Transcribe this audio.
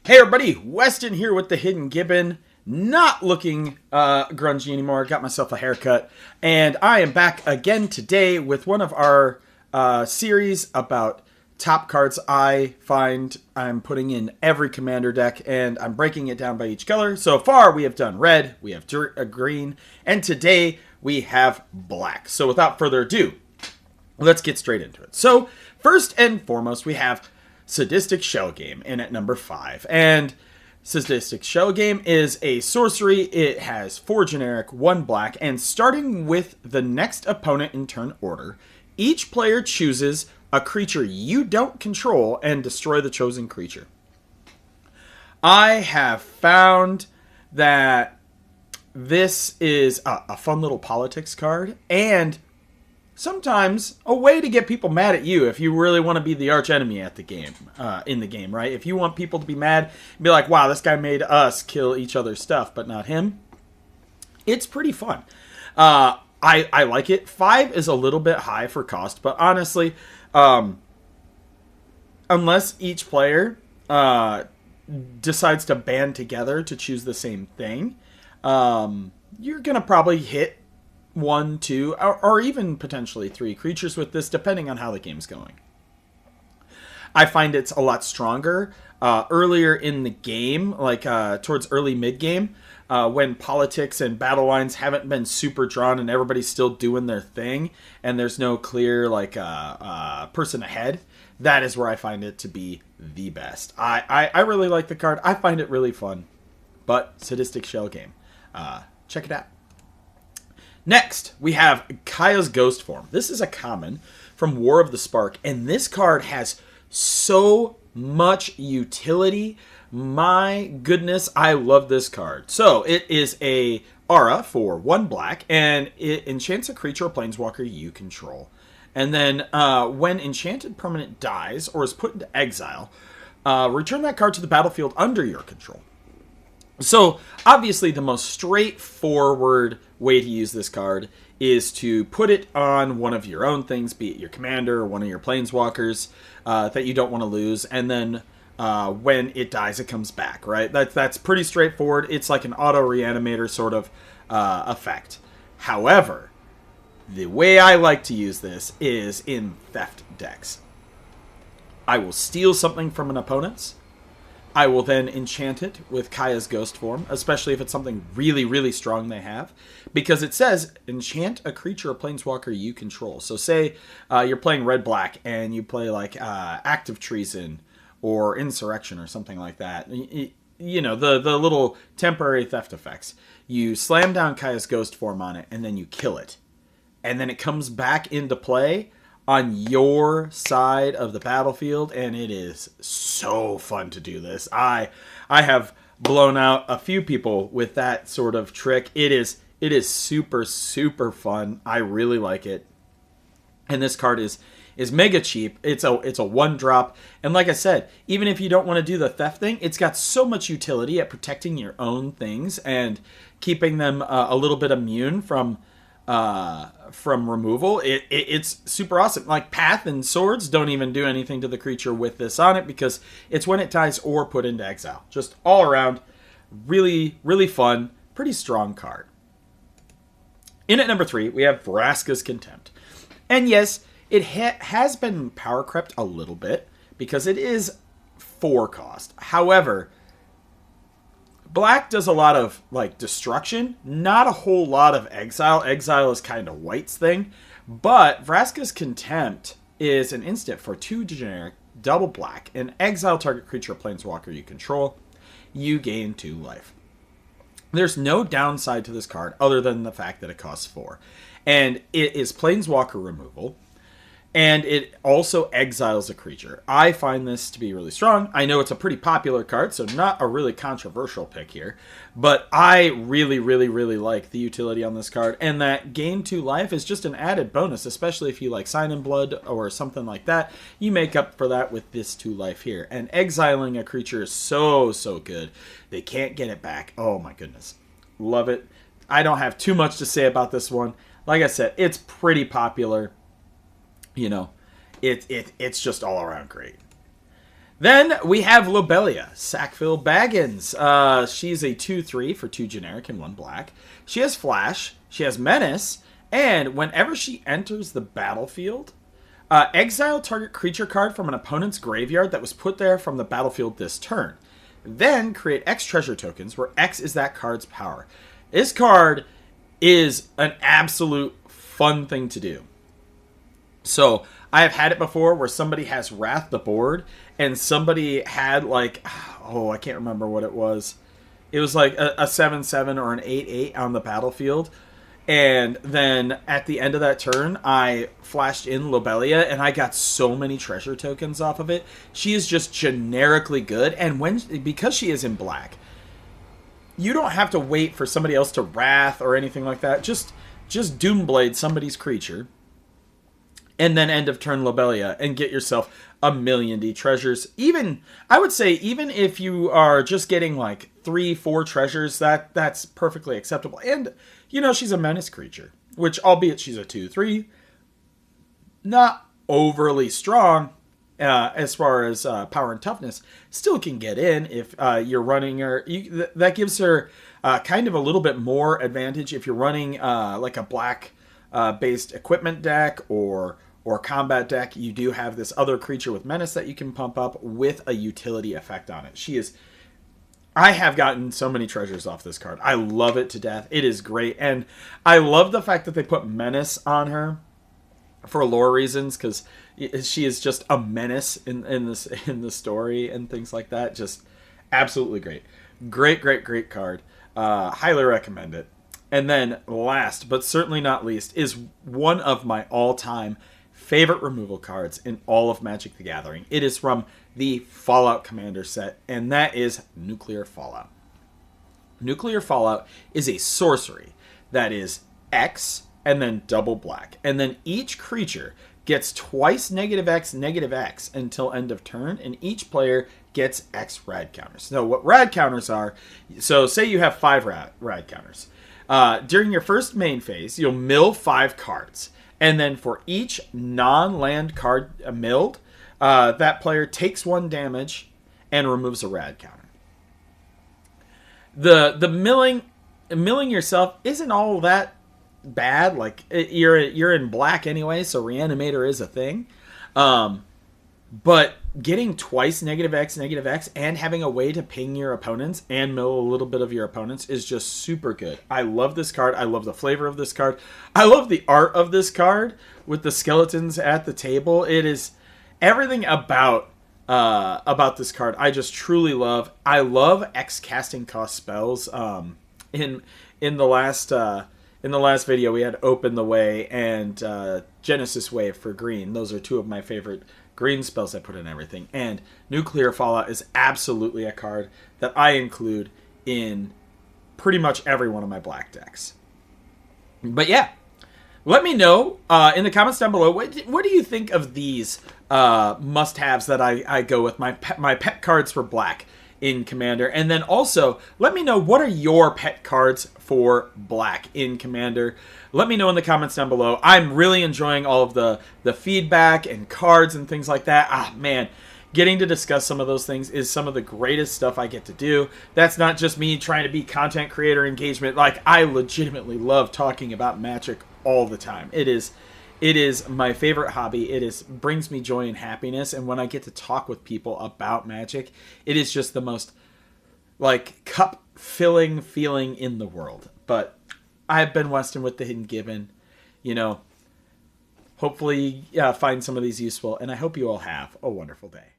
Hey everybody, Weston here with the Hidden Gibbon. Not looking grungy anymore. Got myself a haircut. And I am back again today with one of our series about top cards I find I'm putting in every commander deck. And I'm breaking it down by each color. So far we have done red, we have green, and today we have black. So without further ado, let's get straight into it. So first and foremost, we have Sadistic Shell Game in at number 5. And Sadistic Shell Game is a sorcery. It has 4 generic, 1 black, and starting with the next opponent in turn order, each player chooses a creature you don't control and destroy the chosen creature. I have found that this is a fun little politics card, and sometimes a way to get people mad at you if you really want to be the arch enemy at the game, in the game, right? If you want people to be mad and be like, wow, this guy made us kill each other's stuff, but not him. It's pretty fun. I like it. 5 is a little bit high for cost, but honestly, unless each player decides to band together to choose the same thing, you're going to probably hit 1, 2, or even potentially 3 creatures with this, depending on how the game's going. I find it's a lot stronger earlier in the game, like towards early mid-game, when politics and battle lines haven't been super drawn and everybody's still doing their thing, and there's no clear person ahead. That is where I find it to be the best. I really like the card. I find it really fun. But Sadistic Shell Game. Check it out. Next, we have Kaya's Ghost Form. This is a common from War of the Spark, and this card has so much utility. My goodness, I love this card. So, it is a aura for 1 black, and it enchants a creature or planeswalker you control. And then, when enchanted permanent dies or is put into exile, return that card to the battlefield under your control. So, obviously, the most straightforward way to use this card is to put it on one of your own things, be it your commander or one of your planeswalkers that you don't want to lose, and then when it dies, it comes back, right? That's pretty straightforward. It's like an auto-reanimator sort of effect. However, the way I like to use this is in theft decks. I will steal something from an opponent's. I will then enchant it with Kaya's Ghost Form, especially if it's something really, really strong they have. Because it says, enchant a creature or planeswalker you control. So say you're playing red-black and you play like Active Treason or Insurrection or something like that. You know, the little temporary theft effects. You slam down Kaya's Ghost Form on it and then you kill it. And then it comes back into play on your side of the battlefield, and it is so fun to do this. I have blown out a few people with that sort of trick. It is super, super fun. I really like it. And this card is mega cheap. It's a 1-drop. And like I said, even if you don't want to do the theft thing, it's got so much utility at protecting your own things and keeping them a little bit immune from removal. It's super awesome. Like Path and Swords don't even do anything to the creature with this on it because it's when it dies or put into exile. Just all around, really, really fun, pretty strong card. In at number 3, we have Vraska's Contempt. And yes, it has been power crept a little bit because it is 4 cost. However, Black does a lot of like destruction, not a whole lot of exile. Exile is kind of White's thing, but Vraska's Contempt is an instant for 2 generic, double black, and exile target creature or planeswalker you control. You gain 2 life. There's no downside to this card other than the fact that it costs 4, and it is planeswalker removal. And it also exiles a creature. I find this to be really strong. I know it's a pretty popular card, so not a really controversial pick here. But I really, really, really like the utility on this card. And that gain 2 life is just an added bonus, especially if you like Sign in Blood or something like that. You make up for that with this 2 life here. And exiling a creature is so, so good. They can't get it back. Oh my goodness. Love it. I don't have too much to say about this one. Like I said, it's pretty popular. You know, it's just all around great. Then we have Lobelia, Sackville Baggins. She's a 2/3 for 2 generic and 1 black. She has Flash, she has Menace, and whenever she enters the battlefield, exile target creature card from an opponent's graveyard that was put there from the battlefield this turn. Then create X treasure tokens, where X is that card's power. This card is an absolute fun thing to do. So I have had it before where somebody has Wrath the board, and somebody had like, I can't remember what it was. It was like a 7/7 or an 8/8 on the battlefield. And then at the end of that turn, I flashed in Lobelia, and I got so many treasure tokens off of it. She is just generically good, and because she is in black, you don't have to wait for somebody else to Wrath or anything like that. Just Doomblade somebody's creature, and then end of turn Lobelia, and get yourself a million D treasures. Even, I would say, even if you are just getting like 3-4 treasures, that's perfectly acceptable. And, you know, she's a menace creature, which, albeit she's a 2/3, not overly strong as far as power and toughness, still can get in if you're running her. That gives her kind of a little bit more advantage if you're running like a black based equipment deck or combat deck. You do have this other creature with menace that you can pump up with a utility effect on it. I have gotten so many treasures off this card. I love it to death. It is great. And I love the fact that they put menace on her for lore reasons, because she is just a menace in the story and things like that. Just absolutely great. Great card. Highly recommend it. And then last, but certainly not least, is one of my all-time favorite removal cards in all of Magic the Gathering. It is from the Fallout Commander set, and that is Nuclear Fallout. Nuclear Fallout is a sorcery that is X and then double black. And then each creature gets twice -X until end of turn, and each player gets X rad counters. So what rad counters are, so say you have 5 rad counters. During your first main phase, you'll mill 5 cards. And then for each non-land card milled, that player takes 1 damage and removes a rad counter. The milling yourself isn't all that bad. Like, you're in black anyway, so Reanimator is a thing. But getting twice -X, and having a way to ping your opponents and mill a little bit of your opponents is just super good. I love this card. I love the flavor of this card. I love the art of this card with the skeletons at the table. It is everything about this card I just truly love. I love X casting cost spells. In the last video, we had Open the Way and Genesis Wave for green. Those are 2 of my favorite green spells I put in everything. And Nuclear Fallout is absolutely a card that I include in pretty much every one of my black decks. But yeah, let me know in the comments down below, what do you think of these must-haves that I go with, my pet cards for black in Commander. And then also, let me know, what are your pet cards for black in Commander? Let me know in the comments down below. I'm really enjoying all of the feedback and cards and things like that. Ah, man, getting to discuss some of those things is some of the greatest stuff I get to do. That's not just me trying to be content creator engagement. Like, I legitimately love talking about Magic all the time. It is my favorite hobby. It brings me joy and happiness, and when I get to talk with people about Magic, it is just the most, like, cup-filling feeling in the world. But I've been Weston with the Hidden Gibbon. You know, hopefully find some of these useful, and I hope you all have a wonderful day.